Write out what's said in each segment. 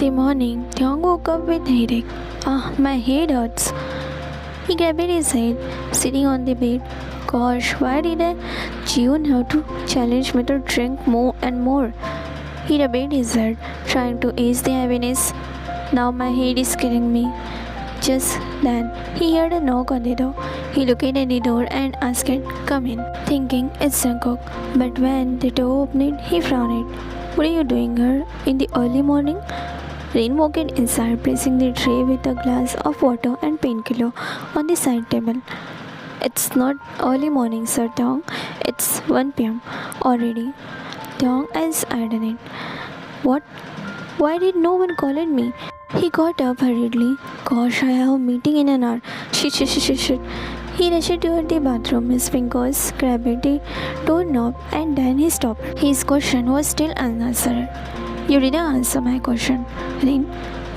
The morning, Tiong woke up with headache. Ah, my head hurts. He grabbed his head, sitting on the bed. Gosh, why did I June have to challenge me to drink more and more? He rubbed his head, trying to ease the heaviness. Now my head is killing me. Just then, he heard a knock on the door. He looked at the door and asked, "Come in," thinking it's Jungkook. But when the door opened, he frowned. "What are you doing here in the early morning?" Rain walked inside, placing the tray with a glass of water and painkiller on the side table. "It's not early morning, Sir Tong. It's 1 p.m. already." Tong eyes widened. "What? Why did no one call on me?" He got up hurriedly. "Gosh, I have a meeting in an hour. Shit, shit, shit, shit, shit." He rushed toward the bathroom. His fingers grabbed the doorknob and then he stopped. His question was still unanswered. "You didn't answer my question, Rin.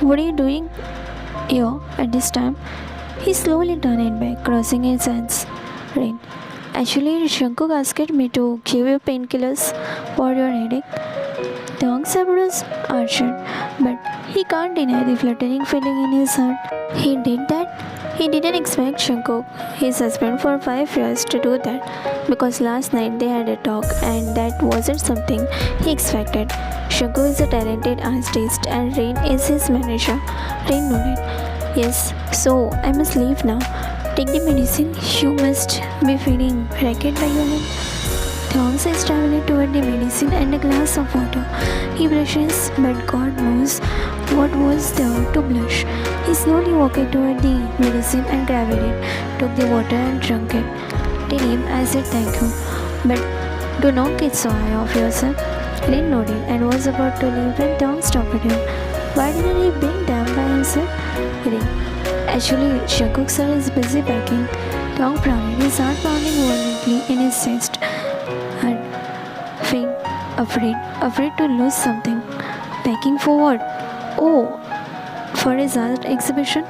What are you doing here at this time?" He slowly turned back, crossing his hands. "Rin, actually, Shankuk asked me to give you painkillers for your headache." Tong's eyebrows arched, but he can't deny the fluttering feeling in his heart. He did that. He didn't expect Shankuk, his husband for 5 years, to do that, because last night they had a talk and that wasn't something he expected. Shankuk is a talented artist and Rain is his manager. Rain nodded. "Yes, so I must leave now. Take the medicine. You must be feeling ragged by your hand." Thong is traveling toward the medicine and a glass of water. He blushes, but God knows what was there to blush. He slowly walked toward the medicine and grabbed it, took the water and drank it. Tell him I said thank you, but do not get so high off yourself. Rin nodded and was about to leave when Thong stopped him. Why didn't he bring them by himself? Rin, actually, Shankuk sir is busy packing. Thong frowned, his heart pounding violently in his chest. Faint, afraid to lose something. Packing for what? Oh, for his art exhibition?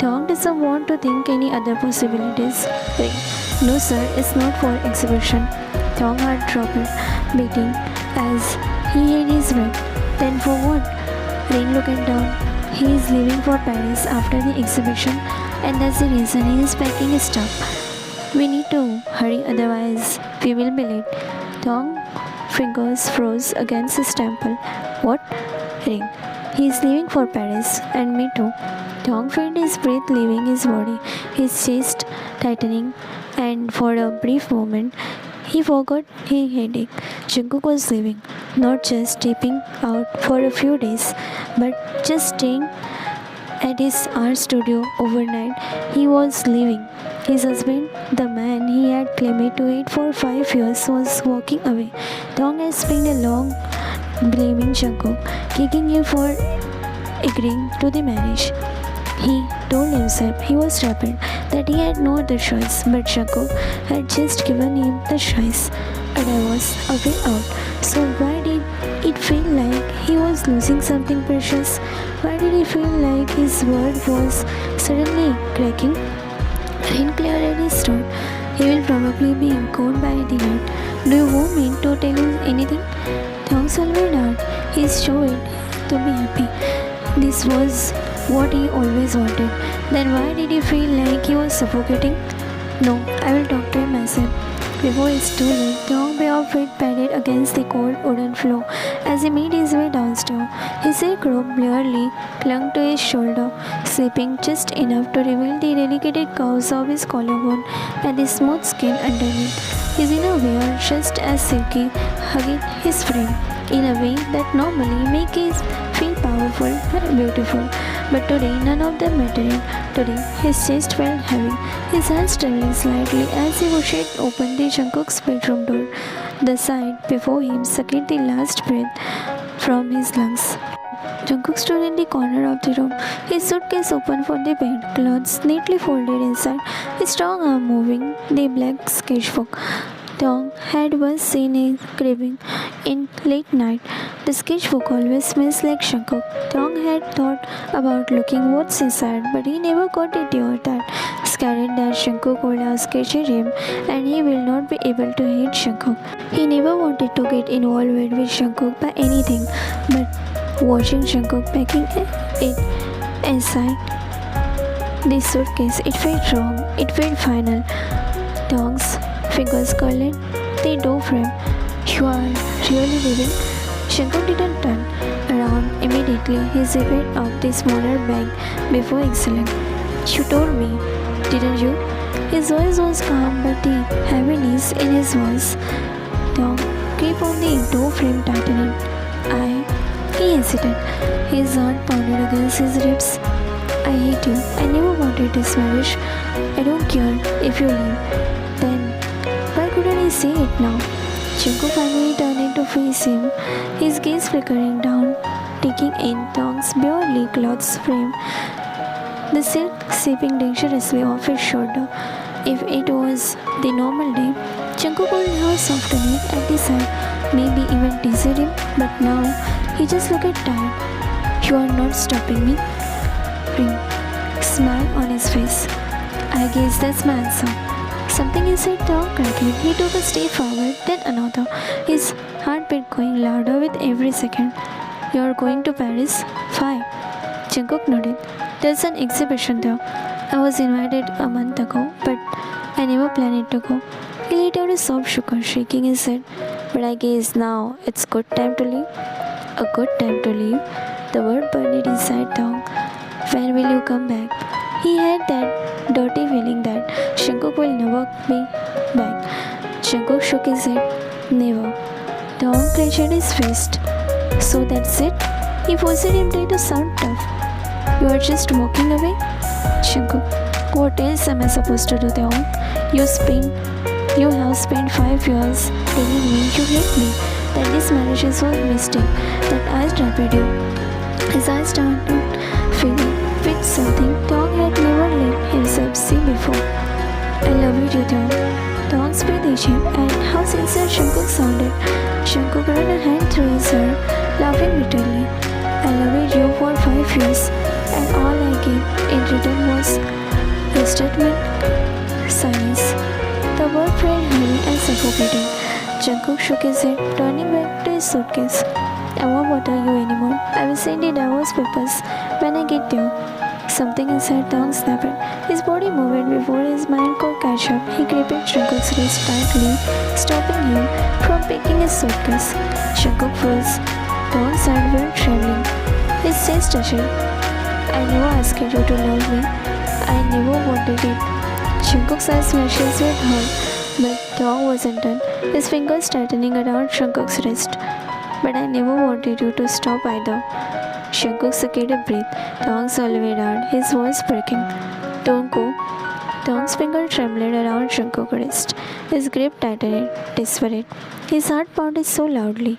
Thong doesn't want to think any other possibilities. Ring. No sir, it's not for exhibition. Thong heart dropped, beating as he hid his breath. Then for what? Ring looked down. He is leaving for Paris after the exhibition, and that's the reason he is packing his stuff. We need to hurry, otherwise we will be late. Thong fingers froze against his temple. What? Ring. He is leaving for Paris, and me too. Thong felt his breath leaving his body, his chest tightening, and for a brief moment, he forgot his headache. Jungkook was leaving, not just stepping out for a few days, but just staying at his art studio overnight. He was leaving. His husband, the man he had claimed to it for 5 years, was walking away. Thong had spent a long blaming Jungkook, kicking him for agreeing to the marriage. He told himself he was trapped, that he had no other choice, but Jungkook had just given him the choice, and I was a way out. So why did it feel like he was losing something precious? Why did he feel like his world was suddenly cracking? Rain cleared his throat. He will probably be gone by the night. Do you want me to tell you anything? Thong swallowed hard. He showed to be happy. This was what he always wanted. Then why did he feel like he was suffocating? No, I will talk to him myself. Before it's too late, Thong bare feet padded against the cold wooden floor as he made his way downstairs. His silk robe blurrily clung to his shoulder, slipping just enough to reveal the delicate curves of his collarbone and the smooth skin underneath. His inner wear, just as silky, hugged his frame in a way that normally makes him feel powerful and beautiful. But today, none of them mattered. Today, his chest felt heavy, his hands trembling slightly as he pushed open the Jungkook's bedroom door. The sight before him sucked the last breath from his lungs. Jungkook stood in the corner of the room, his suitcase open for the bed, clothes neatly folded inside, his strong arm moving the black sketchbook. Thong had once seen a craving in late night. The sketchbook always smells like Jungkook. Thong had thought about looking what's inside, but he never got a deal that scared that Jungkook would have sketched him and he will not be able to hate Jungkook. He never wanted to get involved with Jungkook by anything, but Watching Jungkook packing it aside the suitcase, it felt wrong. It felt final. Dong's fingers curled the door frame. You are really leaving? Jungkook didn't turn around immediately. He zipped up the smaller bag before exhaling. You told me, didn't you? His voice was calm, but the heaviness in his voice. Dong kept on the door frame tightening. He hesitated. His heart pounded against his ribs. I hate you. I never wanted this marriage. I don't care if you leave. Then, why couldn't he say it now? Jungkook finally turned to face him, his gaze flickering down, taking in Dong's barely clothed frame, the silk seeping dangerously off his shoulder. If it was the normal day, Jungkook would have softened it at the side, maybe even teased him, but now he just looked tired. You are not stopping me? Ring. Smile on his face. I guess that's my answer. Something inside Dong crackled. He took a step forward, then another, his heartbeat going louder with every second. You're going to Paris? Fine. Jungkook nodded. There's an exhibition there. I was invited a month ago, but I never planned to go. He let out a soft sugar, shaking his head. But I guess now it's good time to leave. A good time to leave. The word burned inside Dong. When will you come back? He had that dirty feeling that Jungkook will never be back. Jungkook shook his head. Never. Dong clenched his fist. So that's it? He forced himself to sound tough. You are just walking away? Jungkook, what else am I supposed to do, Dong? You have spent 5 years telling me you hate me, that this marriage is a mistake, that I trapped you. His eyes started filling with something Dong had never let himself see before. I love you, Dong. Dong breathed itched and how sincere Jungkook sounded. Jungkook ran a hand through his hair, laughing bitterly. I loved you for 5 years, and all I gave in return was resentment, silence. The word felt heavy and suffocating. Jungkook shook his head, turning back to his suitcase. I won't bother you anymore. I will send the divorce papers when I get there. Something inside Dong snapped. His body moved before his mind could catch up. He gripped Jungkook's wrist tightly, stopping him from picking his suitcase. Jungkook froze. Dong's hands were trembling. His chest touched. I never asked you to love me. I never wanted it. Jungkook's eyes meshed with hurt, but Dong wasn't done. His fingers tightening around Jungkook's wrist. But I never wanted you to stop either. Jungkook sucked a breath. Dong swallowed hard, his voice breaking. Don't go. Dong's finger trembled around Jungkook's wrist. His grip tightened, desperate. His heart pounded so loudly.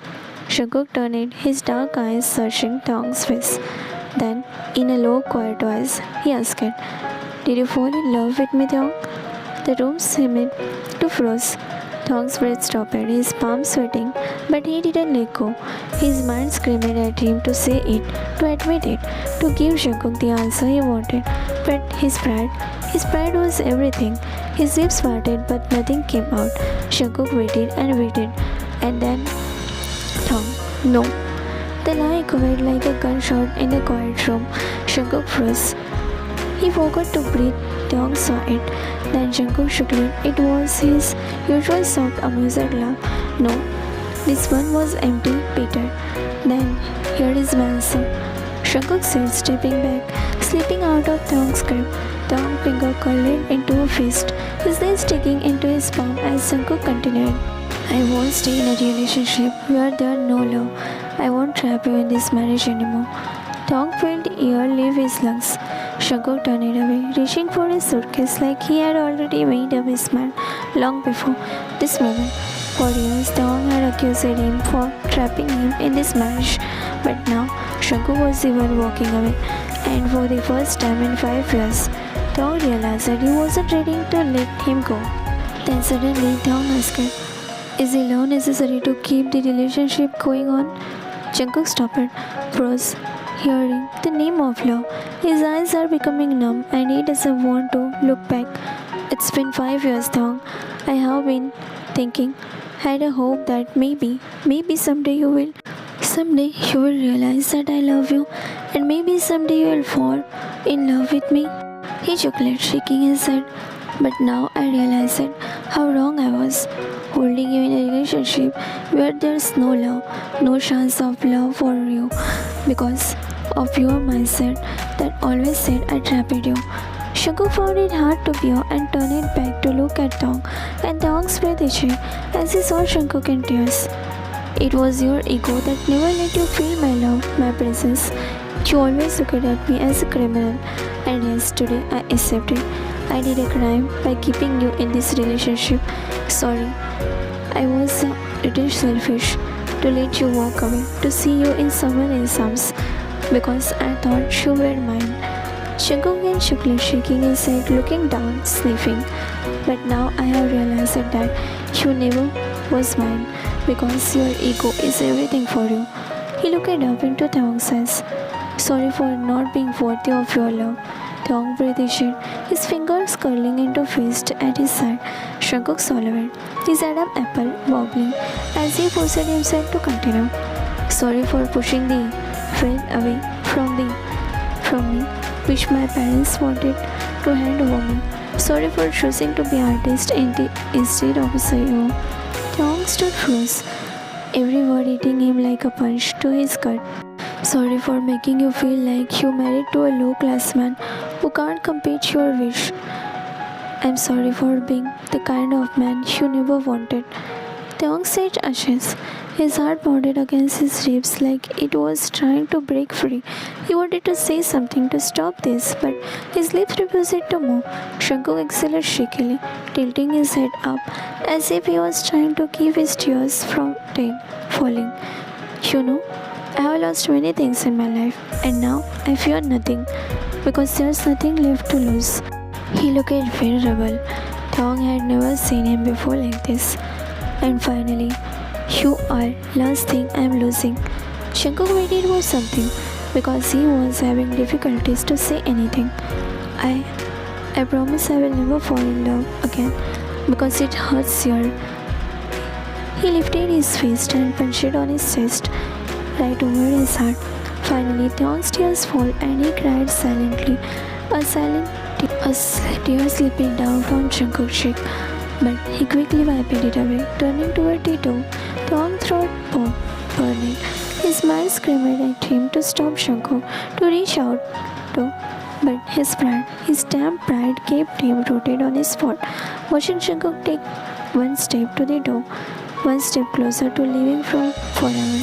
Jungkook turned, his dark eyes searching Dong's face. Then, in a low, quiet voice, he asked, Did you fall in love with me, Dong? The room seemed to froze. Dong's breath stopped, his palms sweating, but he didn't let go. His mind screamed at him to say it, to admit it, to give Jungkook the answer he wanted. But his pride was everything. His lips parted, but nothing came out. Jungkook waited, and then, Dong, no. The lie echoed like a gunshot in the quiet room. Jungkook froze. He forgot to breathe. Dong saw it. Then Jungkook shook it. It was his usual soft, amused laugh. No, this one was empty, Peter. Then, here is my answer. Jungkook said, stepping back, slipping out of Dong's grip. Dong's finger curled into a fist, his knees sticking into his palm as Jungkook continued. I won't stay in a relationship where there no love. I won't trap you in this marriage anymore. Dong felt the air leave his lungs. Jungkook turned away, reaching for his suitcase like he had already made up his mind long before this moment. For years, Dong had accused him for trapping him in this marriage, but now Jungkook was the one walking away, and for the first time in 5 years, Dong realized that he wasn't ready to let him go. Then suddenly, Dong asked, Is the love necessary to keep the relationship going on? Jungkook stopped, froze, hearing the name of love. His eyes are becoming numb and he doesn't want to look back. It's been 5 years, Dong. I have been thinking, had a hope that maybe someday you will Someday you will realize that I love you, and maybe someday you will fall in love with me. He chuckled, shaking his head. But now I realize it, how wrong I was. Holding you in a relationship where there's no love, no chance of love for you, because of your mindset that always said I trapped you. Shaku found it hard to bear and turned it back to look at Tong, and Tong spread his cheek as he saw Shankuk in tears. It was your ego that never let you feel my love, my presence. You always looked at me as a criminal, and yes, today I accept it. I did a crime by keeping you in this relationship. Sorry, I was a little selfish to let you walk away, to see you in someone else's arms, because I thought you were mine. Shankuk and Shukla shaking his head, looking down, sniffing. But now I have realized that you never was mine, because your ego is everything for you. He looked up into Taong's eyes. Sorry for not being worthy of your love. Taong breathed his fingers curling into fist at his side. Shankuk swallowed, his Adam apple wobbling as he forced himself to continue. Sorry for pushing the friend away from me, which my parents wanted to hand over me. Sorry for choosing to be artist instead of a CEO. Taong stood froze, every word hitting him like a punch to his gut. Sorry for making you feel like you married to a low-class man who can't compete your wish. I'm sorry for being the kind of man you never wanted. Taong said ashes. His heart pounded against his ribs like it was trying to break free. He wanted to say something to stop this, but his lips refused to move. Shankuk exhaled shakily, tilting his head up as if he was trying to keep his tears from falling. You know, I have lost many things in my life, and now I fear nothing, because there's nothing left to lose. He looked vulnerable. Taong had never seen him before like this. And finally, you are last thing I'm losing. Shankuk waited for something, because he was having difficulties to say anything. I promise I will never fall in love again, because it hurts here. He lifted his fist and punched it on his chest, right over his heart. Finally, Taong's tears fall and he cried silently, a tear slipping down from Shankuk's cheek. But he quickly wiped it away, turning toward the door. Taong's throat burning. His mind screamed at him to stop Shankuk, to reach out to. But his pride, his damn pride, kept him rooted on his spot, watching Shankuk take one step to the door, one step closer to leaving forever.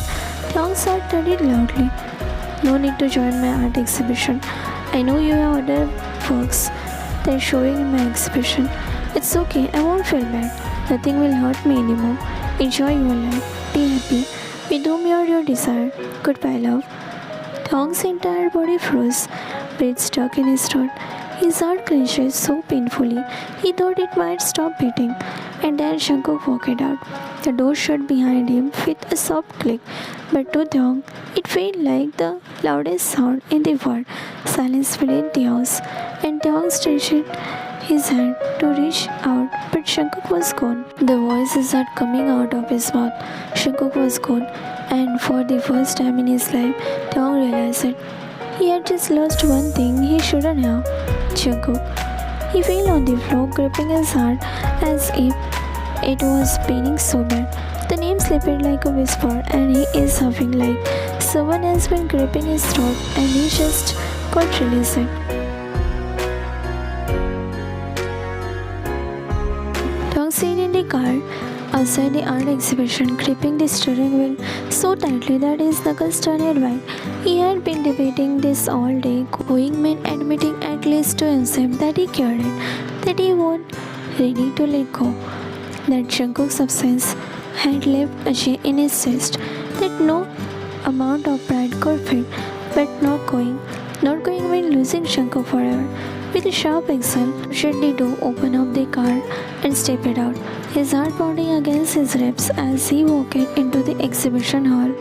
Taong's heart thudded loudly. No need to join my art exhibition. I know you have other works that are showing in my exhibition. It's okay, I won't feel bad. Nothing will hurt me anymore. Enjoy your life. Be happy. With whom you desire. Goodbye, love. Taong's entire body froze, breath stuck in his throat. His heart clenched so painfully, he thought it might stop beating. And then Shankuk walked out. The door shut behind him with a soft click, but to Taong, it felt like the loudest sound in the world. Silence filled the house, and Taong stretched his hand to reach out, but Shankuk was gone. The voices are coming out of his mouth. Shankuk was gone, and for the first time in his life, Taong realized it. He had just lost one thing he shouldn't have. Shankuk. He fell on the floor, gripping his heart as if it was paining so bad. The name slipped like a whisper, and he is huffing like someone has been gripping his throat, and he just got released. Taong sat in the car outside the art exhibition, gripping the steering wheel so tightly that his knuckles turned white. He had been debating this all day, going meant admitting at least to himself that he cared it, that he was ready to let go, that Shankuk's absence had left a chill in his chest that no amount of pride could fill, but not going meant losing Shankuk forever. With a sharp exhale, shut the door, opened up the car, and stepped out, his heart pounding against his ribs as he walked into the exhibition hall.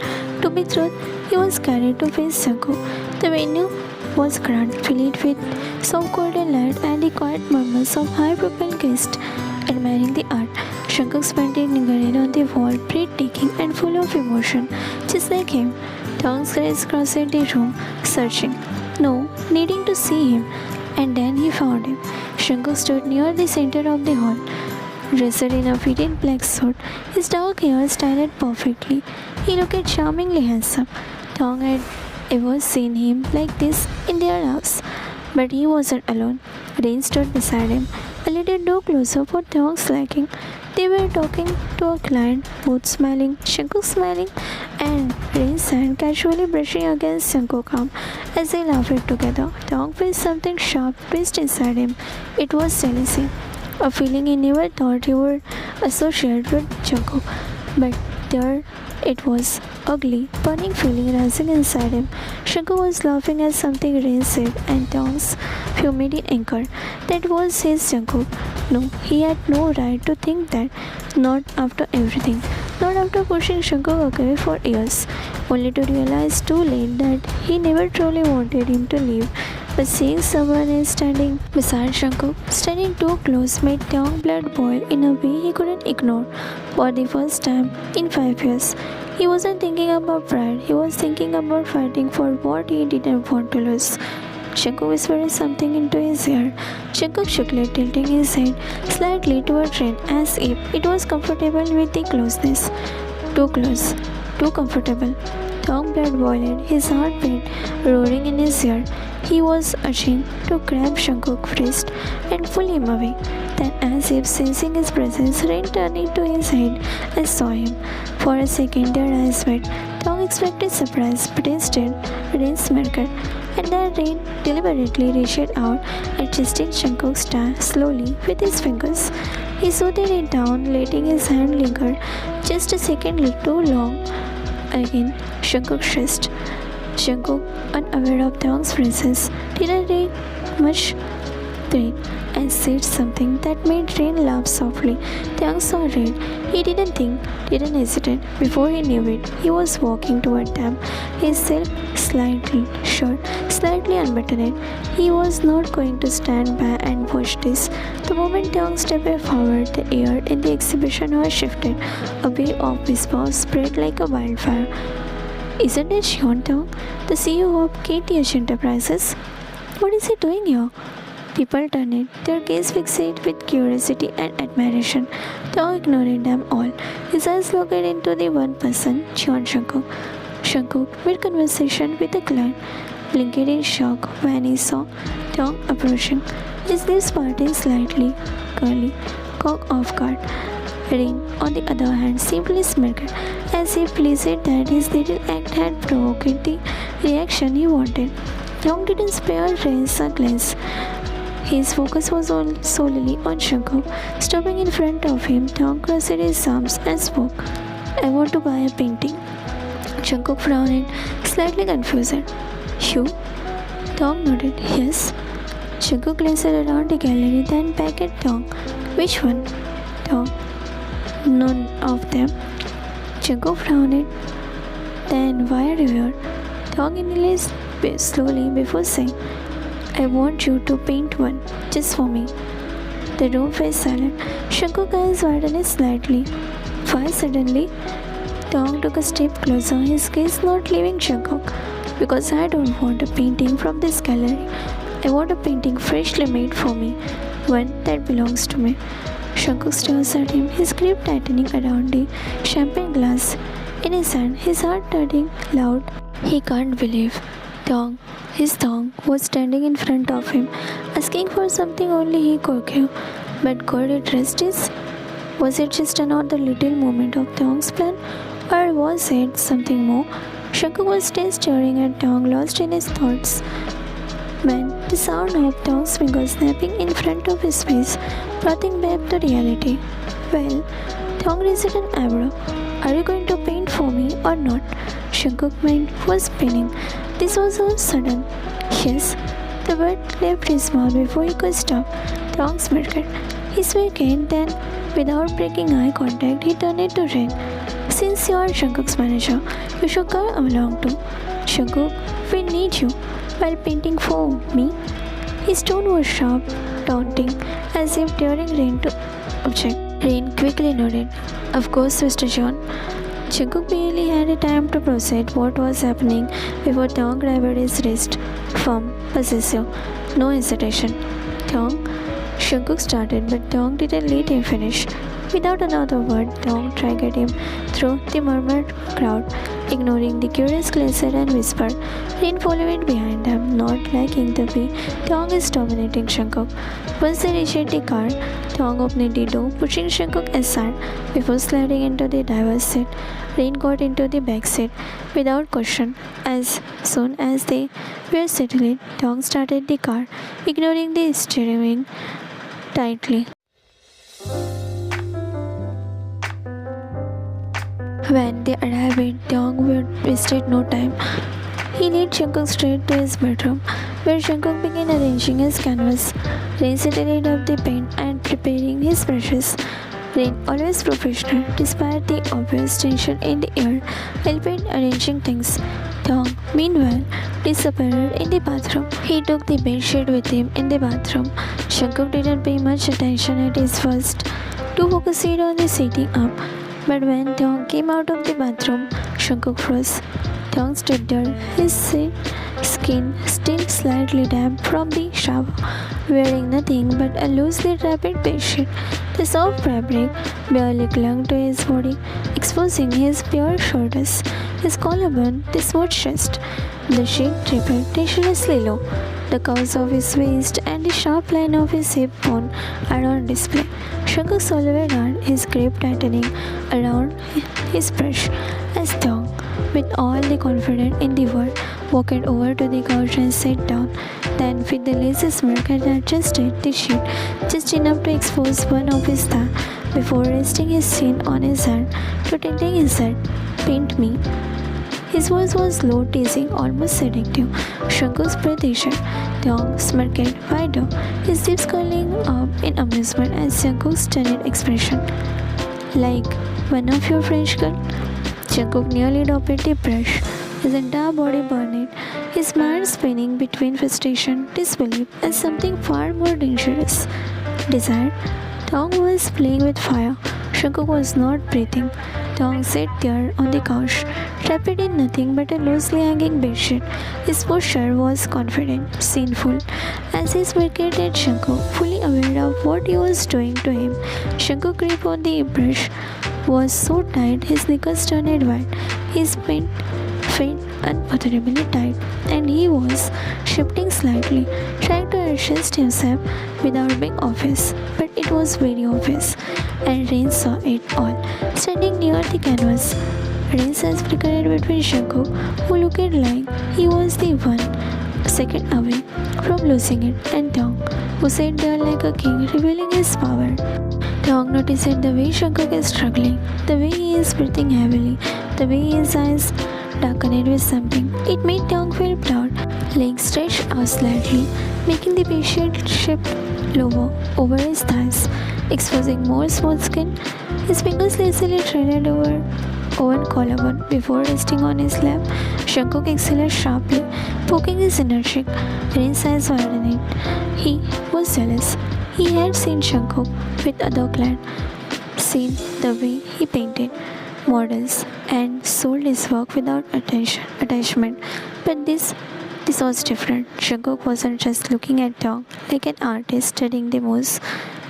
To be truth, he was carried to face Shankuk. The venue was crowded, filled with soft golden light and the quiet murmurs of high-profile guests. admiring the art. Jungkook's painting lingered on the wall, breathtaking and full of emotion, just like him. Tong's gaze crossed the room, searching, no, needing to see him, and then he found him. Jungkook stood near the center of the hall, dressed in a fitted black suit, his dark hair styled perfectly. He looked charmingly handsome. Tong had ever seen him like this in their house. But he wasn't alone. Rain stood beside him, a little too closer for Tong's liking. They were talking to a client, both smiling, Jungkook smiling, and Rain's hand casually brushing against Jungkook's arm as they laughed together. Tong felt something sharp twist inside him. It was jealousy, a feeling he never thought he would associate with Jungkook. But there it was, ugly, burning feeling rising inside him. Jungkook was laughing at something Rain said, and Tong's humidity anchored. That was his Jungkook. No, he had no right to think that. Not after everything. Not after pushing Jungkook away for years. Only to realize too late that he never truly wanted him to leave. But seeing someone else standing beside Jungkook, standing too close, made Tong's blood boil in a way he couldn't ignore. For the first time in 5 years, he wasn't thinking about pride, he was thinking about fighting for what he didn't want to lose. Jungkook whispered something into his ear. Jungkook shook it, tilting his head slightly toward Rain as if it was comfortable with the closeness. Too close, too comfortable. Tong's blood boiled, his heart beat, roaring in his ear. He was ashamed to grab Jungkook's wrist and pull him away. Then, as if sensing his presence, Rain turned into his head and saw him. For a second, their eyes met. Tong expected surprise, but instead, Rain smirked, and then Rain deliberately reached out, adjusting Jungkook's tie slowly with his fingers. He smoothed it down, letting his hand linger just a second too long. Again, Jungkook stressed. Jungkook, unaware of Tong's presence, didn't read much threat and said something that made Rain laugh softly. Tong saw Rain. He didn't think, didn't hesitate. Before he knew it, he was walking toward them, his silk slightly short, slightly unbuttoned. He was not going to stand by and watch this. The moment Tong stepped forward, the air in the exhibition hall shifted. A wave of whispers spread like a wildfire. Isn't it Sean Tong, the CEO of KTH Enterprises? What is he doing here? People turned it, their gaze fixated with curiosity and admiration. Tong ignored them all. His eyes looked into the one person, Cheon Jungkook. Jungkook, mid-conversation with a client, blinked in shock when he saw Tong approaching. His lips parting slightly, curly, caught off guard. Rain, on the other hand, simply smirked, as if pleased that his little act had provoked the reaction he wanted. Tong didn't spare Rain's a glance. His focus was solely on Jungkook. Stopping in front of him, Tong crossed his arms and spoke. I want to buy a painting. Jungkook frowned, slightly confused. You? Tong nodded. Yes. Jungkook glanced around the gallery, then back at Tong. Which one? Tong. None of them. Jungkook frowned. Then why are you here? Tong inhaled slowly before saying, I want you to paint one, just for me. The room fell silent. Jungkook's eyes widened slightly. Why suddenly? Tong took a step closer, his gaze not leaving Jungkook. Because I don't want a painting from this gallery. I want a painting freshly made for me, one that belongs to me. Jungkook stares at him, his grip tightening around the champagne glass in his hand, his heart thudding loud. He can't believe his Tong was standing in front of him, asking for something only he could give. But could it trust this? Was it just another little moment of Tong's plan, or was it something more? Jungkook was still staring at Tong, lost in his thoughts, when the sound of Tong's fingers snapping in front of his face brought him back to reality. Well, Tong raised an eyebrow. Are you going to paint for me or not? Jungkook's mind was spinning. This was so sudden. Yes. The word left his mouth before he could stop. Tong smirked. He smirked again, then, without breaking eye contact, he turned to Rain. Since you are Jungkook's manager, you should come along too. Jungkook, we need you. While painting for me? His tone was sharp, taunting, as if daring Rain to object. Rain quickly nodded. Of course, Mr. John. Jungkook barely had a time to process what was happening before Taeyong grabbed his wrist. Firm, possessive, no hesitation. Taeyong, Jungkook started, but Taeyong didn't let him finish. Without another word, Taeyong dragged him through the murmured crowd, ignoring the curious glazer and whispered. Rain followed behind them, not liking the way Taeyong is dominating Jungkook. Once they reached the car, Taeyong opened the door, pushing Jungkook aside before sliding into the driver's seat. Rain got into the back seat without question. As soon as they were settled, Taeyong started the car, ignoring the steering wheel tightly. When they arrived, Taeyong wasted no time. He led Jungkook straight to his bedroom, where Jungkook began arranging his canvas. Rain settled up the paint and preparing his brushes. Rain, always professional, despite the obvious tension in the air, helped arranging things. Taeyong, meanwhile, disappeared in the bathroom. He took the bedsheet with him in the bathroom. Jungkook didn't pay much attention at his first, too focused on the sitting up. But when Taeyong came out of the bathroom, Jungkook froze. Taeyong stood there, his skin still slightly damp from the shower, wearing nothing but a loosely wrapped bedsheet. The soft fabric barely clung to his body, exposing his bare shoulders, his collarbone, the smooth chest. The sheet dripped dangerously low. The curves of his waist and the sharp line of his hip bone are on display. Jungkook swallowed hard, his grip tightening around his brush as Taeyong, with all the confidence in the world, walked over to the couch and sat down. Then, with the lazy smirk, had adjusted the sheet just enough to expose one of his thighs before resting his chin on his hand, protecting his head. Paint me. His voice was low, teasing, almost seductive. Jungkook's breath issued. Taeyong smirked wider, his lips curling up in amusement at Jungkook's stunned expression. Like one of your French girls? Jungkook nearly dropped the brush, his entire body burning, his mind spinning between frustration, disbelief, and something far more dangerous. Desire. Taeyong was playing with fire. Jungkook was not breathing. Taeyong sat there on the couch, wrapped in nothing but a loosely hanging bedsheet. His posture was confident, sinful, as he smirked at Jungkook, fully aware of what he was doing to him. Jungkook's grip on the brush was so tight his knickers turned white. His pant fit unutterably tight, and he was shifting slightly, trying to adjust himself without being obvious. But it was very obvious, and Rain saw it all. Standing near the canvas, Rain's eyes flickered between Jungkook, who looked like he was the 1 second away from losing it, and Taeyong, who sat there like a king, revealing his power. Taeyong noticed the way Jungkook is struggling, the way he is breathing heavily, the way his eyes darkened with something. It made Taeyong feel proud. Legs stretched out slightly, making the bedsheet shift lower over his thighs, exposing more smooth skin. His fingers lazily threaded over one collarbone before resting on his lap. Jungkook exhaled sharply, poking his inner cheek. Rain's eyes widened. He was jealous. He had seen Jungkook with other clad, seen the way he painted models and sold his work without attachment. But this was different. Jungkook wasn't just looking at Taeyong like an artist studying the moves.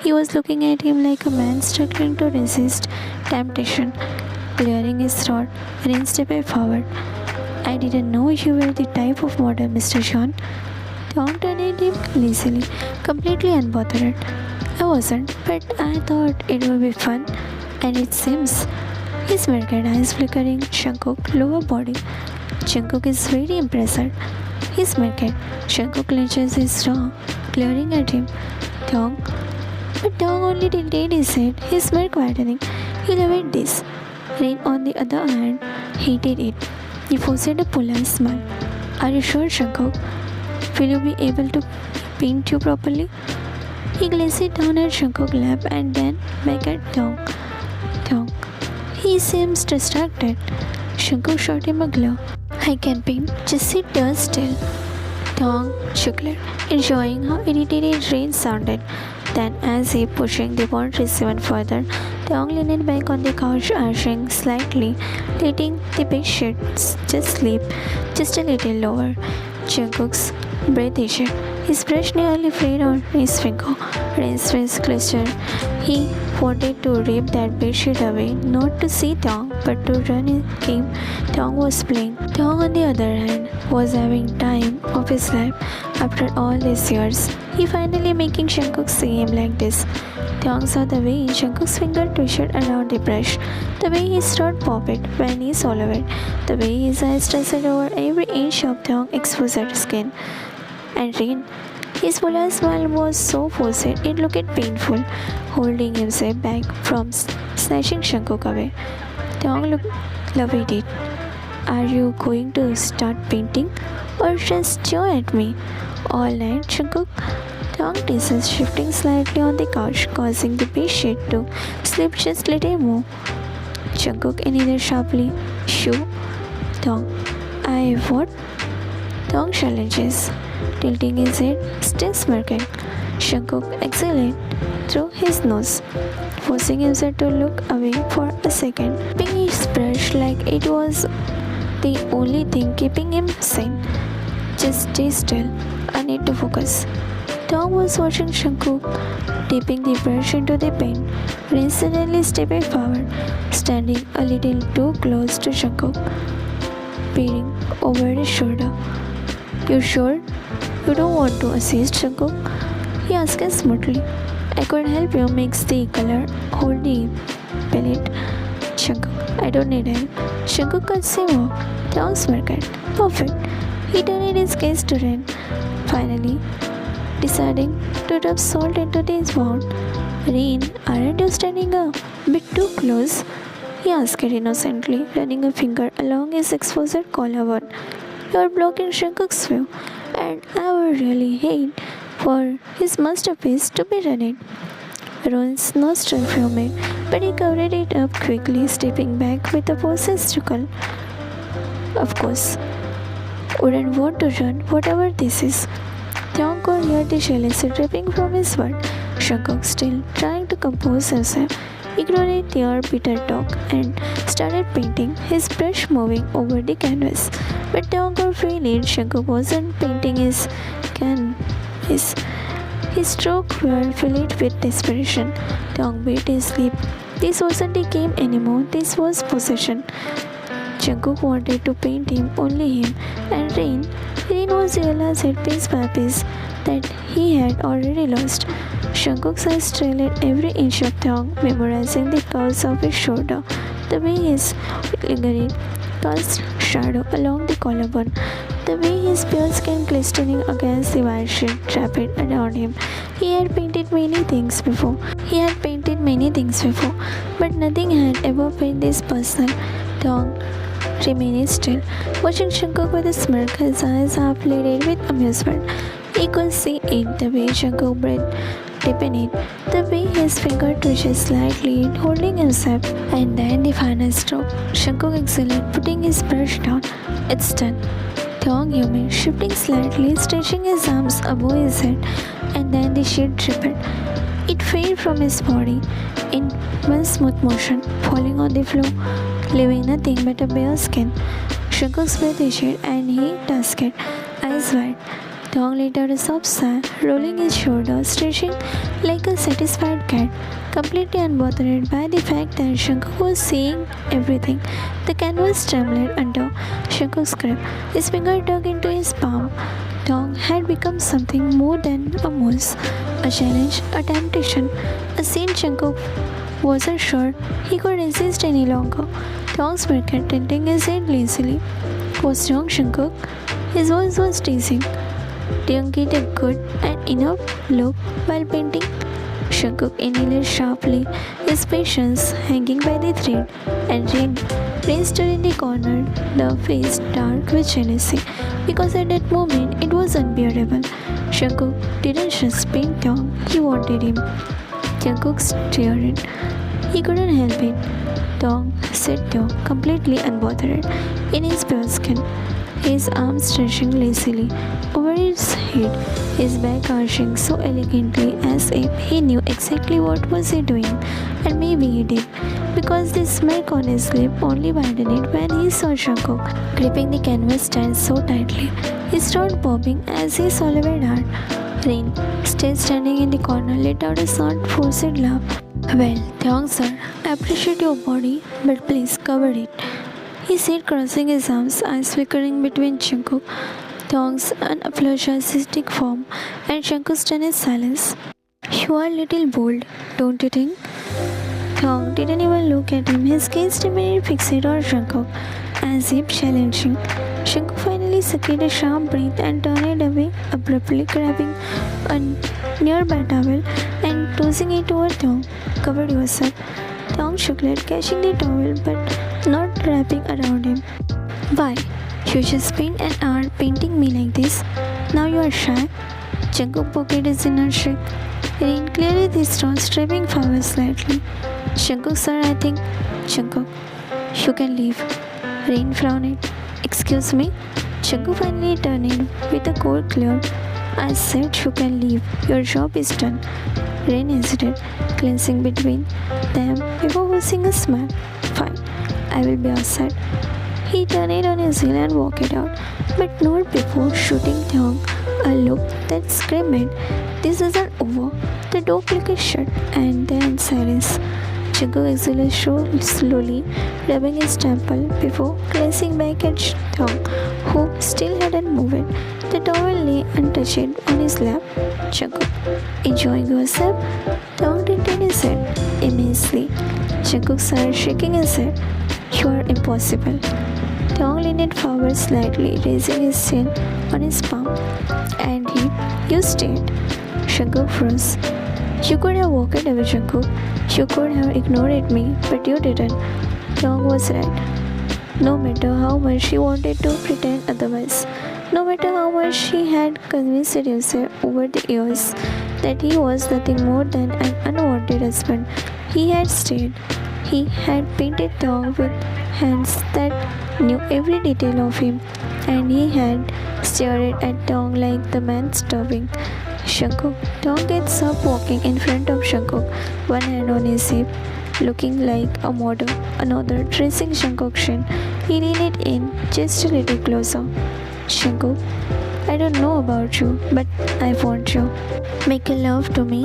He was looking at him like a man struggling to resist temptation. Clearing his throat, Rain stepped forward. I didn't know you were the type of model, Mr. John. Taeyong turned at him lazily, completely unbothered. I wasn't, but I thought it would be fun, and it seems. His smirked eyes flickering Jungkook's lower body. Jungkook is very impressive. He smirked. Jungkook clenches his jaw, glaring at him. Taeyong. But Taeyong only tilted his head, his smirk widening. He loved this. Rain, on the other hand, hated it. He forced a polite smile. Are you sure, Jungkook? Will you be able to paint you properly? He glanced down at Jungkook's lap and then back at Taeyong. Taeyong. He seems distracted. Jungkook shot him a glove. I can paint. Just sit there still. Taeyong chuckled, enjoying how irritated Rain sounded. Then, as if pushing the boundaries even further, Taeyong leaned back on the couch, arching slightly, letting the bed sheets just slip just a little lower. Jungkook's breath issued. His brush nearly fell on his finger. Rain's face clutched. He wanted to rip that bedsheet away, not to see Taeyong, but to run in game Taeyong was playing. Taeyong, on the other hand, was having time of his life after all these years. He finally making Jungkook see him like this. Taeyong saw the way Jungkook's finger twisted around the brush, the way his throat popped when he swallowed it, the way his eyes stressed over every inch of Taeyong's exposed skin. And Rain, his full smile was so forced it looked painful, holding himself back from snatching Jungkook away. Taeyong loved it. Are you going to start painting or just stare at me all night, Jungkook? Taeyong teases, shifting slightly on the couch, causing the bedsheet to slip just a little more. Jungkook inhaled sharply. Shoo. Taeyong, I what? Taeyong challenges, tilting his head, still smirking. Jungkook exhaled through his nose, forcing himself to look away for a second, keeping his brush like it was the only thing keeping him sane. Just stay still. I need to focus. Taeyong was watching Jungkook dipping the brush into the paint. Rain suddenly stepped forward, standing a little too close to Jungkook, peering over his shoulder. You sure you don't want to assist, Jungkook? He asked smoothly. I could help you mix the color. Hold the palette. Jungkook, I don't need help. Jungkook could see more. Taeyong smirked. Perfect. He turned his gaze to Rain, finally deciding to rub salt into his wound. Rain, aren't you standing a bit too close? He asked innocently, running a finger along his exposed collarbone. You're blocking Jungkook's view, and I would really hate for his masterpiece to be ruined. Ron's nostril fumed, but he covered it up quickly, stepping back with a possessed chuckle. Of course, wouldn't want to run whatever this is. Taeyong could hear the jealousy dripping from his word. Jungkook, still trying to compose himself, ignored their bitter talk and started painting, his brush moving over the canvas. But Taeyong could feel it. Jungkook wasn't painting his canvas. His strokes were filled with desperation. Taeyong bit his lip. This wasn't a game anymore. This was possession. Jungkook wanted to paint him, only him, and Rain was realized piece by piece that he had already lost. Jungkook's eyes trailed every inch of Taeyong, memorizing the curves of his shoulder, the way his lingering cast shadow along the collarbone, the way his pale skin glistening against the white sheet wrapped around him. He had painted many things before, but nothing had ever been this personal. Taeyong remained still, watching Jungkook with a smirk, his eyes half lit with amusement. He could see it, the way Jungkook breathed deep in it, the way his finger twitched slightly, holding himself, and then the final stroke. Jungkook exhaled, putting his brush down. It's done. Taeyong hummed, shifting slightly, stretching his arms above his head, and then the sheet dripped. It fell from his body in one smooth motion, falling on the floor, leaving nothing but a bare skin. Jungkook's breath issued and he tusked, eyes wide. Taeyong let out a soft sigh, rolling his shoulders, stretching like a satisfied cat, completely unbothered by the fact that Jungkook was seeing everything. The canvas trembled under Jungkook's grip. His finger dug into his palm. Taeyong had become something more than a moose, a challenge, a temptation, a scene Jungkook wasn't sure he could resist any longer. Taeyong smirked, tilting his head lazily. What's wrong, Jungkook? His voice was teasing. Didn't get a good and enough look while painting? Jungkook inhaled sharply, his patience hanging by the thread, and Rain stood in the corner, the face dark with jealousy, because at that moment it was unbearable. Jungkook didn't just paint Taeyong, he wanted him. Jungkook stared. He couldn't help it. Taeyong sat there, completely unbothered, in his pure skin. his arms stretching lazily over his head, his back arching so elegantly as if he knew exactly what was he doing, and maybe he did, because the smirk on his lip only widened when he saw Jungkook gripping the canvas stand so tightly. He started bobbing as he swallowed hard. Rain, still standing in the corner, let out a short, forced laugh. Well, thanks, sir. I appreciate your body, but please cover it. He said, crossing his arms, eyes flickering between Jungkook, Thong's unapologetic form, and Jungkook's stunned silence. You are a little bold, don't you think? Thong didn't even look at him. His gaze remained fixed on Jungkook, as if challenging. Jungkook finally sucked a sharp breath and turned away abruptly, grabbing a nearby towel and tossing it over Thong. Cover yourself. Thong shook it, catching the towel but not wrapping around him. Why? You just spent an hour painting me like this. Now you are shy. Jungkook pocketed his inner shriek. Rain cleared his throat, stepping forward slightly. Jungkook, sir, I think. Jungkook, you can leave. Rain frowned. Excuse me? Jungkook finally turned with a cold clear. I said you can leave. Your job is done. Rain hesitated, glancing between them before forcing a smile. Fine, I will be outside. He turned on his heel and walked out, but not before shooting Thong a look that screamed, this isn't over. The door clicked shut, and then silence. Jungkook exhaled slowly, rubbing his temple before glancing back at Thong, who still hadn't moved. The towel lay untouched on his lap. Jungkook, enjoying yourself? Thong tilted his head immensely. Jungkook started shaking his head. You are impossible. Thong leaned forward slightly, raising his chin on his palm. And you stayed. Jungkook froze. You could have walked away, Jungkook. You could have ignored me, but you didn't. Thong was right. No matter how much he wanted to pretend otherwise, no matter how much he had convinced himself over the years that he was nothing more than an unwanted husband, he had stayed. He had painted Thong with hands that knew every detail of him, and he had stared at Thong like the man starving. Jungkook. Thong gets up, walking in front of Jungkook, one hand on his hip, looking like a model, another tracing Jungkook's shin. He leaned in just a little closer. Jungkook, I don't know about you, but I want you. Make love to me.